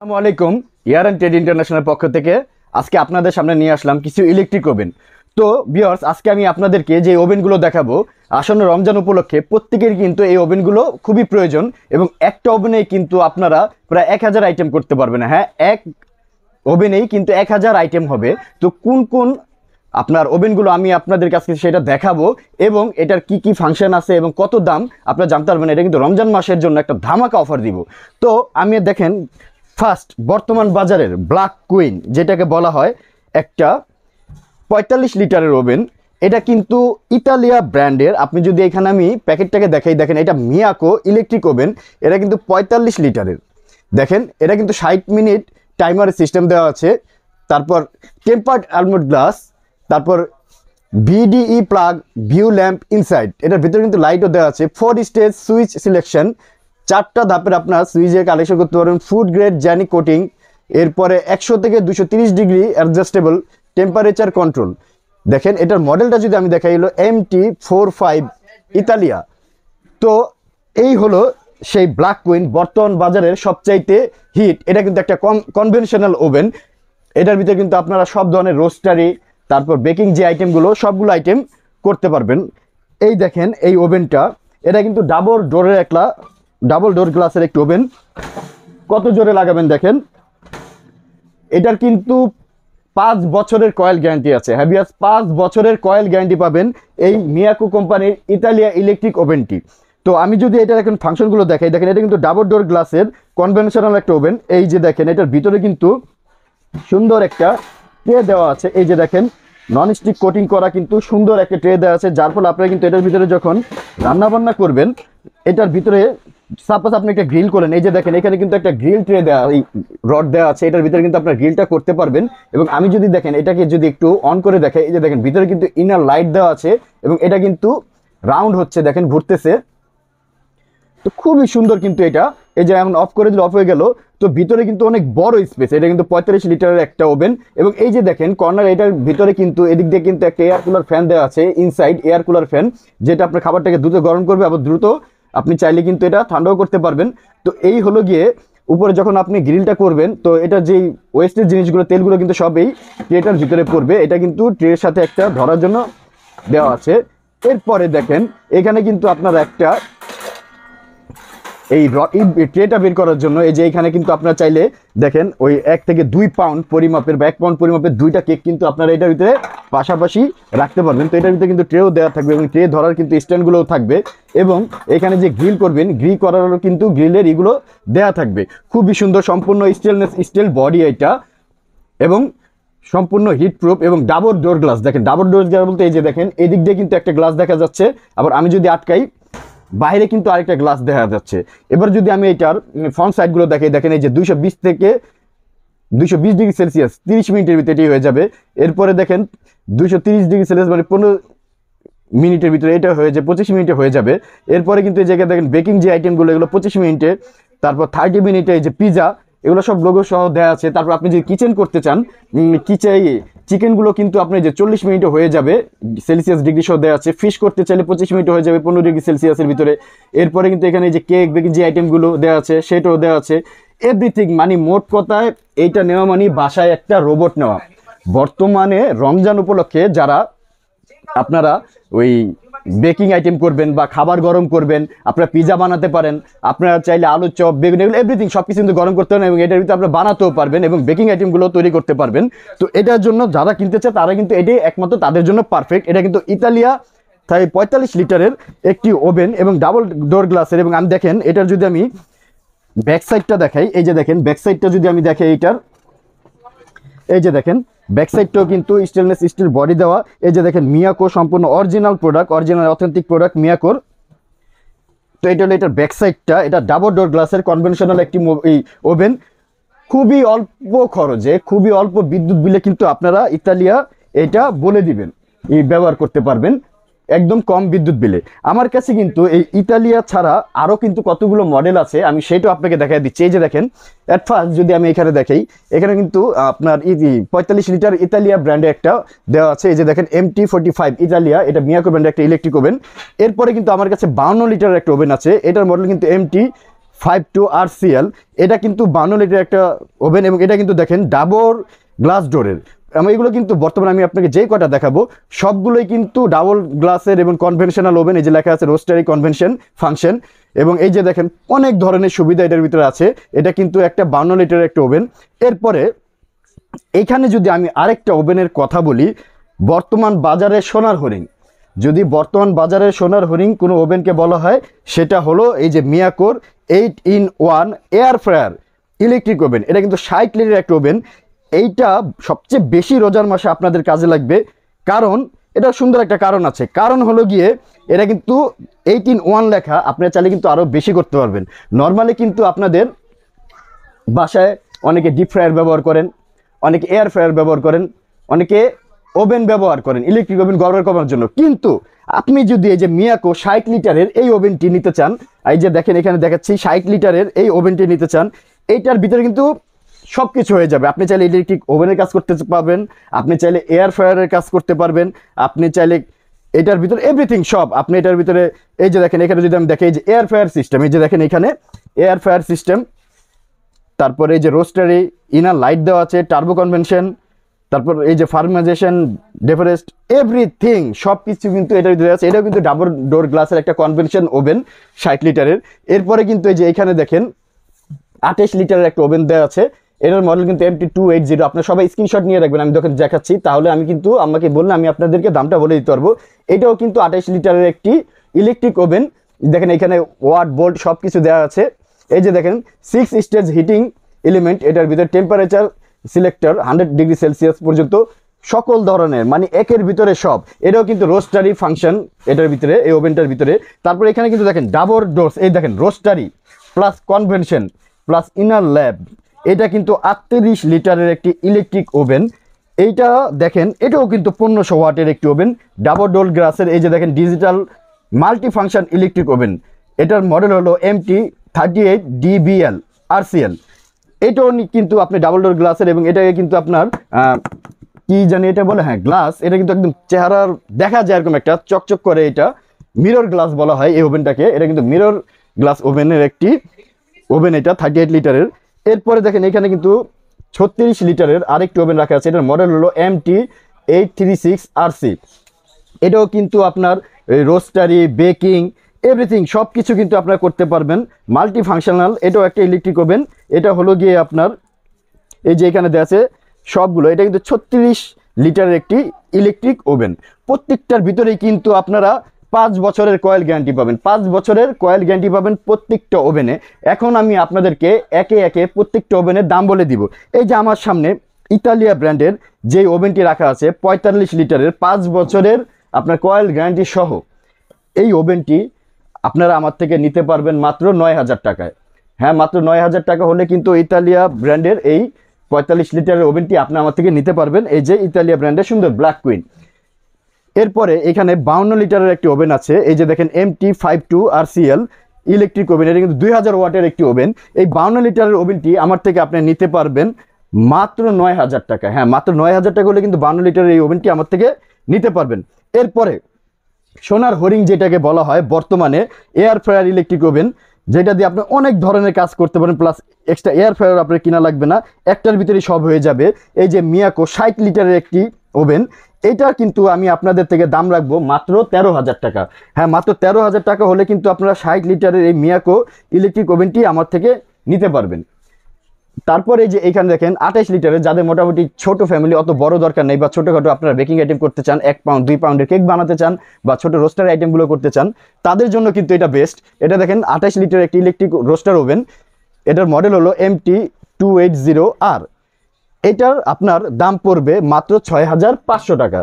আসসালামু আলাইকুম। ইয়ার and trade international পক্ষ থেকে আজকে আপনাদের সামনে নিয়ে আসলাম কিছু ইলেকট্রিক ওভেন। তো ভিউয়ার্স, আজকে আমি আপনাদেরকে যে ওভেনগুলো দেখাবো আসন্ন রমজান উপলক্ষে প্রত্যেকের কিন্তু এই ওভেনগুলো খুবই প্রয়োজন এবং একটা ওভেনেই কিন্তু আপনারা প্রায় 1000 আইটেম করতে পারবেন। হ্যাঁ, এক ওভেনেই কিন্তু 1000 আইটেম হবে। তো কোন কোন আপনার ওভেনগুলো আমি আপনাদের কাছে সেটা দেখাবো এবং এটার কি কি ফাংশন আছে এবং কত দাম আপনারা জানতে পারবেন। এটা কিন্তু রমজান মাসের জন্য একটা ধামাকা অফার দিব। তো আমি দেখেন, ফার্স্ট বর্তমান বাজারের ব্ল্যাক কুইন যেটাকে বলা হয় একটা 45 লিটারের ওভেন। এটা কিন্তু ইতালিয়া ব্র্যান্ডের। আপনি যদি এখানে আমি প্যাকেটটাকে দেখাই, দেখেন এটা মিয়াকো ইলেকট্রিক ওভেন। এটা কিন্তু 45 লিটারের। দেখেন এটা কিন্তু 60 মিনিট টাইমারের সিস্টেম দেওয়া আছে। তারপর টেম্পার্ড আলমন্ড গ্লাস, তারপর ভিডিই প্লাগ ভিউ ল্যাম্প ইনসাইড। এটার ভিতরে কিন্তু লাইটও দেওয়া আছে। 4 স্টেজ সুইচ সিলেকশন, 4টা ধাপের আপনার সুইচে কালেকশন করতে পারবেন। ফুড গ্রেড জ্যানি কোটিং, এরপরে 100 থেকে 230 ডিগ্রি অ্যাডজাস্টেবল টেম্পারেচার কন্ট্রোল। দেখেন এটার মডেলটা যদি আমি দেখাই, হলো MT45 ইতালিয়া। তো এই হলো সেই ব্ল্যাক কুইন, বর্তমান বাজারের সবচাইতে হিট। এটা কিন্তু একটা কনভেনশনাল ওভেন। এটার ভিতরে কিন্তু আপনারা সব ধরনের রোস্টারি, তারপর বেকিং যে আইটেমগুলো সবগুলো আইটেম করতে পারবেন। এই দেখেন এই ওভেনটা, এটা কিন্তু ডাবল ডোর গ্লাসের একটি ওভেন। কত জোরে লাগাবেন দেখেন। এটার কিন্তু 5 বছরের কয়েল গ্যারান্টি আছে। হ্যাভিয়াস 5 বছরের কয়েল গ্যারান্টি পাবেন এই মিয়াকো কোম্পানির ইতালিয়া ইলেকট্রিক ওভেনটি। তো আমি যদি এটার এখন ফাংশনগুলো দেখাই, দেখেন এটা কিন্তু ডাবল ডোর গ্লাসের কনভেনশনাল একটা ওভেন। এই যে দেখেন এটার ভিতরে কিন্তু সুন্দর একটা ট্রে দেওয়া আছে। এই যে দেখেন ননস্টিক কোটিং করা কিন্তু সুন্দর একটা ট্রে দেওয়া আছে, যার ফলে আপনারা কিন্তু এটার ভিতরে যখন রান্নাবান্না করবেন, এটার ভিতরে সাপোজ আপনি একটা গ্রিল করেন, এই যে দেখেন এখানে কিন্তু একটা গ্রিল ট্রে দেওয়া, এই রড দেওয়া আছে। এটার ভিতরে কিন্তু আপনার গ্রিলটা করতে পারবেন। এবং আমি যদি দেখেন এটাকে যদি একটু অন করে দেখাই, এই যে দেখেন ভিতরে কিন্তু ইনার লাইট দেওয়া আছে এবং এটা কিন্তু রাউন্ড হচ্ছে, দেখেন ঘুরতেছে। তো খুবই সুন্দর কিন্তু এটা। এই যে এমন অফ করে দিলে অফ হয়ে গেল। তো ভিতরে কিন্তু অনেক বড় স্পেস। এটা কিন্তু 45 লিটারের একটা ওভেন। এবং এই যে দেখেন কর্নার, এটার ভিতরে কিন্তু এদিক দিয়ে কিন্তু একটা এয়ার কুলার ফ্যান দেওয়া আছে, ইনসাইড এয়ার কুলার ফ্যান, যেটা আপনার খাবারটাকে দ্রুত গরম করবে, আবার দ্রুত আপনি চাইলে কিন্তু এটা ঠান্ডাও করতে পারবেন। তো এই হলো গিয়ে উপরে যখন আপনি গ্রিলটা করবেন, তো এটা যেই ওয়েস্টের জিনিসগুলো, তেলগুলো কিন্তু সব এই ট্রেটার ভিতরে পড়বে। এটা কিন্তু ট্রের সাথে একটা ধরার জন্য দেওয়া আছে। এরপরে দেখেন এখানে কিন্তু আপনার একটা এই ট্রেটা বের করার জন্য, এই যে এখানে কিন্তু আপনারা চাইলে দেখেন ওই 1 থেকে 2 পাউন্ড পরিমাপের বা 1 পাউন্ড পরিমাপের 2টা কেক কিন্তু আপনারা এটার ভিতরে পাশাপাশি রাখতে পারবেন। তো এটার ভিতরে কিন্তু ট্রেও দেওয়া থাকবে এবং ট্রে ধরার কিন্তু স্ট্যান্ডগুলোও থাকবে। এবং এখানে যে গ্রিল করবেন, গ্রিল করারও কিন্তু গ্রিলের এগুলো দেওয়া থাকবে। খুবই সুন্দর, সম্পূর্ণ স্টিল বডি এটা, এবং সম্পূর্ণ হিট প্রুফ এবং ডাবল ডোর গ্লাস। দেখেন ডাবল ডোর গ্লাস বলতে এই যে দেখেন এদিক দিয়ে কিন্তু একটা গ্লাস দেখা যাচ্ছে, আবার আমি যদি আটকাই বাইরে কিন্তু আরেকটা গ্লাস দেখা যাচ্ছে। এবার যদি আমি এটার ফ্রন্ট সাইডগুলো দেখাই, দেখেন এই যে 220 থেকে 220 ডিগ্রি সেলসিয়াস 30 মিনিটের ভিতরে এটি হয়ে যাবে। এরপরে দেখেন 230 ডিগ্রি সেলসিয়াস মানে 15 মিনিটের ভিতরে এটা হয়ে যায়, 25 মিনিটে হয়ে যাবে। এরপরে কিন্তু এই জায়গায় দেখেন বেকিং যে আইটেমগুলো, এগুলো 25 মিনিটে। তারপর 30 মিনিটে এই যে পিজা, এগুলো সব লোগো সহ দেওয়া আছে। তারপর আপনি যদি কিচেন করতে চান, চিকেনগুলো কিন্তু আপনি যে 40 মিনিটে হয়ে যাবে, সেলসিয়াস ডিগ্রি সহ দেওয়া আছে। ফিশ করতে চাইলে 25 মিনিটে হয়ে যাবে, 15 ডিগ্রি সেলসিয়াসের ভিতরে। এরপরে কিন্তু এখানে যে কেক বেকিং যে আইটেমগুলো দেওয়া আছে সেটাও দেওয়া আছে। এভরিথিং মানে মোট কথায় এইটা নেওয়া মানে বাসায় একটা রোবট নেওয়া। বর্তমানে রমজান উপলক্ষে যারা আপনারা ওই বেকিং আইটেম করবেন বা খাবার গরম করবেন, আপনারা পিজা বানাতে পারেন, আপনারা চাইলে আলু চপ, বেগুন, এগুলো এভরিথিং সব কিছু কিন্তু গরম করতে পারেন এবং এটার ভিতরে আপনারা বানাতেও পারবেন এবং বেকিং আইটেমগুলো তৈরি করতে পারবেন। তো এটার জন্য যারা কিনতে চায় তারা কিন্তু এটাই একমাত্র তাদের জন্য পারফেক্ট। এটা কিন্তু ইতালিয়া 45 লিটারের একটি ওভেন এবং ডাবল ডোর গ্লাসের। এবং আমি দেখেন এটার যদি আমি ব্যাক সাইডটা দেখাই, এই যে দেখেন ব্যাক সাইডটা যদি আমি দেখাই এইটার, এই যে দেখেন ব্যাক সাইডটাও কিন্তু স্টেনলেস স্টিল বডি দেওয়া। এই যে দেখেন মিয়াকো, সম্পূর্ণ original product, original authentic product মিয়াকোর। তো এটা হলো এটার ব্যাক সাইডটা। এটা ডাবল ডোর গ্লাসের কনভেনশনাল একটি ওভেন। খুবই অল্প খরচে, খুবই অল্প বিদ্যুৎ বিলে কিন্তু আপনারা ইতালিয়া এটা বলে দিবেন এই ব্যবহার করতে পারবেন একদম কম বিদ্যুৎ বিলে। আমার কাছে কিন্তু এই ইতালিয়া ছাড়া আরও কিন্তু কতগুলো মডেল আছে, আমি সেটাও আপনাকে দেখাই দিচ্ছি। এই যে দেখেন অ্যাট ফার্স্ট যদি আমি এখানে দেখাই, এখানে কিন্তু আপনার 45 লিটার ইতালিয়া ব্র্যান্ডে একটা দেওয়া আছে। এই যে দেখেন MT45 ইতালিয়া, এটা মিয়াকো ব্র্যান্ডের একটা ইলেকট্রিক ওভেন। এরপরে কিন্তু আমার কাছে 52 লিটারের একটা ওভেন আছে, এটার মডেল কিন্তু MT MT52RCL, এটা কিন্তু 52 লিটার একটা ওভেন এবং এটা কিন্তু দেখেন ডাবল গ্লাস ডোরের। এগুলো কিন্তু বর্তমানে আমি আপনাকে যেই কটা দেখাবো সবগুলোই কিন্তু ডাবল গ্লাসের এবং কনভেনশনাল ওভেন। এই যে লেখা আছে রোস্টারি কনভেনশন ফাংশন, এবং এই যে দেখেন অনেক ধরনের সুবিধা এটার ভিতরে আছে। এটা কিন্তু একটা 52 লিটারের একটা ওভেন। এরপরে এইখানে যদি আমি আরেকটা ওভেনের কথা বলি, বর্তমান বাজারে সোনার হরিণ, যদি বর্তমান বাজারে সোনার হরিণ কোনো ওভেনকে বলা হয় সেটা হলো এই যে মিয়াকোর 8-in-1 air fryer electric oven. এটা কিন্তু 60 লিটারের একটা ওভেন। এইটা সবচেয়ে বেশি রোজার মাসে আপনাদের কাজে লাগবে, কারণ এটা সুন্দর একটা কারণ আছে। কারণ হলো গিয়ে এটা কিন্তু 8-in-1 লেখা, আপনারা চাইলে কিন্তু আরও বেশি করতে পারবেন। নর্মালি কিন্তু আপনাদের বাসায় অনেকে ডিপ ফ্রায়ার ব্যবহার করেন, অনেকে এয়ার ফ্রায়ার ব্যবহার করেন, অনেকে ওভেন ব্যবহার করেন ইলেকট্রিক ওভেন ব্যবহার করার জন্য। কিন্তু আপনি যদি এই যে মিয়াকো 60 লিটারের এই ওভেনটি নিতে চান, এই যে দেখেন এখানে দেখাচ্ছি 60 লিটারের এই ওভেনটি নিতে চান, এইটার ভিতরে কিন্তু সব কিছু হয়ে যাবে। আপনি চাইলে ইলেকট্রিক ওভেনের কাজ করতে পারবেন, আপনি চাইলে এয়ার ফ্রায়ারের কাজ করতে পারবেন, আপনি চাইলে এটার ভিতরে এভরিথিং সব আপনি এটার ভিতরে। এই যে দেখেন এখানে যদি আমি দেখি এই যে এয়ার ফ্রায়ার সিস্টেম, এই যে দেখেন এখানে এয়ার ফ্রায়ার সিস্টেম, তারপরে এই যে রোস্টারি ইনার লাইট দেওয়া আছে, টার্বো কনভেনশন, তারপর এই যে ফার্মেজাইজেশন ডেফরেস্ট এভরিথিং সব কিছু কিন্তু এটার ভিতরে আছে। এটাও কিন্তু ডাবল ডোর গ্লাসের একটা কনভেনশন ওভেন 60 লিটারের। এরপরে কিন্তু এই যে এখানে দেখেন 28 লিটারের একটা ওভেন দেওয়া আছে। এটার মডেল কিন্তু MT280। আপনারা সবাই স্ক্রিনশট নিয়ে রাখবেন, আমি যখন দেখাচ্ছি তাহলে আমি কিন্তু আমাকে বললে আমি আপনাদেরকে দামটা বলে দিতে পারবো। এটাও কিন্তু 28 লিটারের একটি ইলেকট্রিক ওভেন। দেখেন এখানে ওয়াট বোল্ট সব কিছু দেওয়া আছে। এই যে দেখেন 6 স্টেজ হিটিং এলিমেন্ট, এটার ভিতরে টেম্পারেচার সিলেক্টর 100 ডিগ্রি সেলসিয়াস পর্যন্ত সকল ধরনের, মানে একের ভিতরে সব। এটাও কিন্তু রোস্টারি ফাংশন এটার ভিতরে, এই ওভেনটার ভিতরে। তারপরে এখানে কিন্তু দেখেন ডাবল ডোরস, এই দেখেন roastery plus convention plus inner lab. এটা কিন্তু 38 লিটারের একটি ইলেকট্রিক ওভেন। এইটা দেখেন এটাও কিন্তু 1500 ওয়াটের একটি ওভেন, ডাবল ডোর গ্লাসের। এই যে দেখেন digital multi function electric oven. এটার মডেল হলো MT38DBL RCL। এটাও কিন্তু আপনি ডাবল ডোর গ্লাসের, এবং এটাকে কিন্তু আপনার কি জানি এটা বলে, হ্যাঁ গ্লাস। এটা কিন্তু একদম চেহারার দেখা যায় এরকম একটা চকচক করে, এটা মিরর গ্লাস বলা হয় এই ওভেনটাকে। এটা কিন্তু মিরর গ্লাস ওভেনের একটি ওভেন, এটা 38 লিটারের। এরপরে দেখেন এখানে কিন্তু 36 লিটারের আরেকটি ওভেন রাখা আছে। এটার মডেল হলো MT836RC। এটাও কিন্তু আপনার রোস্টারি বেকিং এভরিথিং সব কিছু কিন্তু আপনারা করতে পারবেন, মাল্টি ফাংশনাল। এটাও একটা ইলেকট্রিক ওভেন। এটা হলো গিয়ে আপনার এই যে এখানে দেওয়া আছে সবগুলো, এটা কিন্তু 36 লিটারের একটি ইলেকট্রিক ওভেন। প্রত্যেকটার ভিতরেই কিন্তু আপনারা 5 বছরের কয়েল গ্যারান্টি পাবেন, 5 বছরের কয়েল গ্যারান্টি পাবেন প্রত্যেকটা ওভেনে। এখন আমি আপনাদেরকে একে একে প্রত্যেকটা ওভেনের দাম বলে দিব। এই যে আমার সামনে ইতালিয়া ব্র্যান্ডের যে ওভেনটি রাখা আছে 45 লিটারের 5 বছরের আপনার কয়েল গ্যারান্টি সহ, এই ওভেনটি আপনারা আমার থেকে নিতে পারবেন মাত্র 9000 টাকায়। হ্যাঁ, মাত্র 9000 টাকা হলে কিন্তু ইতালিয়া ব্র্যান্ডের এই 45 লিটারের ওভেনটি আপনি আমার থেকে নিতে পারবেন। এই যে ইতালিয়া ব্র্যান্ডের সুন্দর ব্ল্যাক কুইন। এরপরে এখানে 52 লিটারের একটি ওভেন আছে। এই যে দেখেন MT52RCL ইলেকট্রিক ওভেন। এটা কিন্তু 2000 ওয়াটের একটি ওভেন। এই 52 লিটারের ওভেনটি আমার থেকে আপনি নিতে পারবেন মাত্র 9000 টাকা। হ্যাঁ, মাত্র 9000 টাকা হলে কিন্তু 52 লিটারের এই ওভেনটি আমার থেকে নিতে পারবেন। এরপরে সোনার হরিং যেটাকে বলা হয় বর্তমানে এয়ার ফ্রায়ার ইলেকট্রিক ওভেন, যেটা দিয়ে আপনি অনেক ধরনের কাজ করতে পারেন, প্লাস এক্সট্রা এয়ার ফ্রায়ার আপনার কিনা লাগবে না, একটার ভিতরেই সব হয়ে যাবে। এই যে মিয়াকো 60 লিটারের একটি ওভেন, এটা কিন্তু আমি আপনাদের থেকে দাম রাখবো মাত্র 13,000 টাকা। হ্যাঁ, মাত্র 13,000 টাকা হলে কিন্তু আপনারা 60 লিটারের এই মিয়াকো ইলেকট্রিক ওভেনটি আমার থেকে নিতে পারবেন। তারপরে যে এইখানে দেখেন 28 লিটারের, যাদের মোটামুটি ছোট ফ্যামিলি, অত বড় দরকার নেই, বা ছোটোখাটো আপনারা বেকিং আইটেম করতে চান, 1 পাউন্ড 2 পাউন্ডের কেক বানাতে চান, বা ছোটো রোস্টার আইটেমগুলো করতে চান, তাদের জন্য কিন্তু এটা বেস্ট। এটা দেখেন 28 লিটারের একটি ইলেকট্রিক রোস্টার ওভেন। এটার মডেল হলো MT280R। এটার আপনার দাম পড়বে মাত্র 6500 টাকা।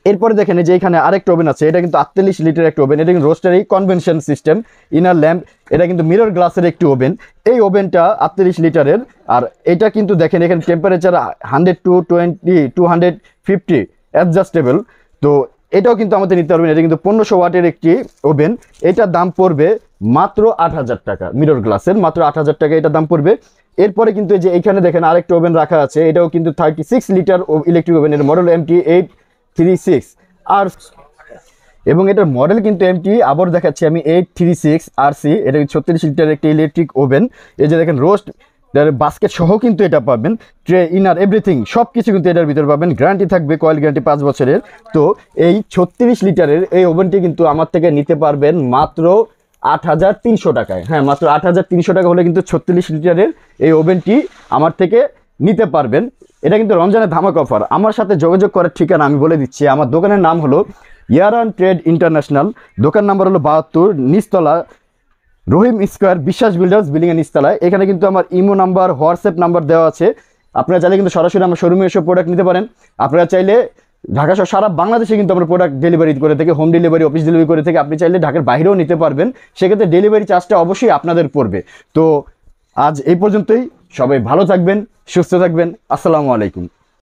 এরপরে দেখেন যে এখানে আরেকটা ওভেন আছে। এটা কিন্তু 48 লিটারের একটা ওভেন। এটা কিন্তু রোস্টারি কনভেনশন সিস্টেম ইনার ল্যাম্প। এটা কিন্তু মিরর গ্লাসের একটি ওভেন। এই ওভেনটা 48 লিটারের। আর এটা কিন্তু দেখেন এখানে টেম্পারেচার 100 to 250 অ্যাডজাস্টেবল। তো এটাও কিন্তু আমাদের নিতে পারবেন। এটা কিন্তু 1500 ওয়াটের একটি ওভেন। এটার দাম পড়বে মাত্র 8000 টাকা, মিরর গ্লাসের মাত্র 8000 টাকা এটার দাম পড়বে। এরপরে কিন্তু যে এইখানে দেখেন আরেকটা ওভেন রাখা আছে। এটাও কিন্তু 36 লিটার ইলেকট্রিক ওভেন। এর মডেল MT836। আর এবং এটার মডেল কিন্তু এমটি আবার দেখাচ্ছি আমি 836RC। এটা 36 লিটার একটি ইলেকট্রিক ওভেন। এই যে দেখেন রোস্ট বাস্কেট সহ কিন্তু এটা পাবেন, ট্রে ইনার এভরিথিং সব কিছু কিন্তু এটার ভিতরে পাবেন। গ্যারান্টি থাকবে, কয়েল গ্যারান্টি 5 বছরের। তো এই 36 লিটারের এই ওভেনটি কিন্তু আমার থেকে নিতে পারবেন মাত্র 8,300 টাকায়। হ্যাঁ, মাত্র 8,300 টাকা হলে কিন্তু 36 লিটারের এই ওভেনটি আমার থেকে নিতে পারবেন। এটা কিন্তু রমজানের ধামাক অফার। আমার সাথে যোগাযোগ করার ঠিকানা আমি বলে দিচ্ছি। আমার দোকানের নাম হলো ইয়ারান ট্রেড ইন্টারন্যাশনাল। দোকান নাম্বার হলো 72, নিচতলা, রহিম স্কোয়ার, বিশ্বাস বিল্ডার্স বিল্ডিংয়ের নিচতলায়। এখানে কিন্তু আমার ইমো নাম্বার, হোয়াটসঅ্যাপ নাম্বার দেওয়া আছে। আপনারা চাইলে কিন্তু সরাসরি আমার শোরুমে এসে প্রোডাক্ট নিতে পারেন। আপনারা চাইলে ঢাকা সহ সারা বাংলাদেশে কিন্তু আমরা প্রোডাক্ট ডেলিভারি করে থাকি, হোম ডেলিভারি, অফিস ডেলিভারি করে থাকি। আপনি চাইলে ঢাকার বাইরেও নিতে পারবেন, সেক্ষেত্রে ডেলিভারি চার্জটা অবশ্যই আপনাদের পড়বে। তো আজ এই পর্যন্তই। সবাই ভালো থাকবেন, সুস্থ থাকবেন। আসসালামু আলাইকুম।